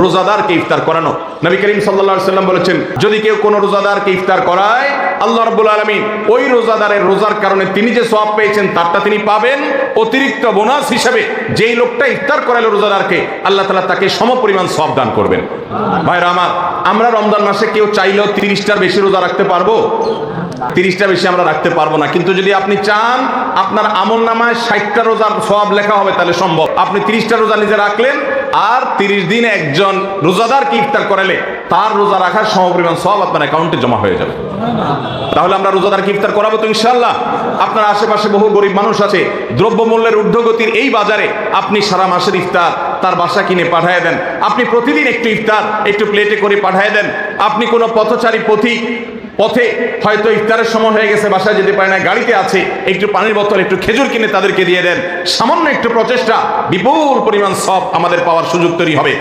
রোজাদারকে ইফতার করানো। নবী করিম সাল্লাল্লাহু আলাইহি ওয়াসাল্লাম বলেছেন, যদি কেউ কোনো রোজাদারকে ইফতার করায়, আল্লাহ রাব্বুল আলামিন ওই রোজাদারের রোজার কারণে তিনি যে সওয়াব পেয়েছেন তারটা তিনি পাবেন, অতিরিক্ত বোনাস হিসেবে যেই লোকটা ইফতার করালো রোজাদারকে, আল্লাহ তাআলা তাকে সমপরিমাণ সওয়াব দান করবেন। ভাইরা আমার, আমরা রমজান মাসে কেউ চাইলেও 30টার বেশি রোজা রাখতে পারবো? 30টা বেশি আমরা রাখতে পারবো না। কিন্তু যদি আপনি চান আপনার আমলনামায় 60টা রোজার সওয়াব লেখা হবে, তাহলে সম্ভব। আপনি 30টা রোজা নিজে রাখলেন, আর 30 দিন একজন রোজাদারকে ইফতার করালে তার রোজা রাখার সমপরিমাণ সওয়াব আপনার অ্যাকাউন্টে জমা হয়ে যাবে। তাহলে আমরা রোজাদারকে ইফতার করাবো তো ইনশাআল্লাহ। আপনার আশেপাশে বহু গরিব মানুষ আছে, দ্রব্যমূল্যের ঊর্ধ্বগতির এই বাজারে আপনি সারা মাসের ইফতার তার বাসা কিনে পাঠিয়ে দেন। আপনি প্রতিদিন একটু ইফতার একটু প্লেটে করে পাঠিয়ে দেন। আপনি কোনো পথচারী পথিক, পথে হয়তো ইফতারের সময় হয়ে গেছে, বাসায় যেতে পারে না, গাড়িতে আছে, একটু পানির বোতল একটু খেজুর কিনে তাদেরকে দিয়ে দেন। সামান্য একটু প্রচেষ্টা বিপুল পরিমাণ সওয়াব আমাদের পাওয়ার সুযোগ তৈরি হবে।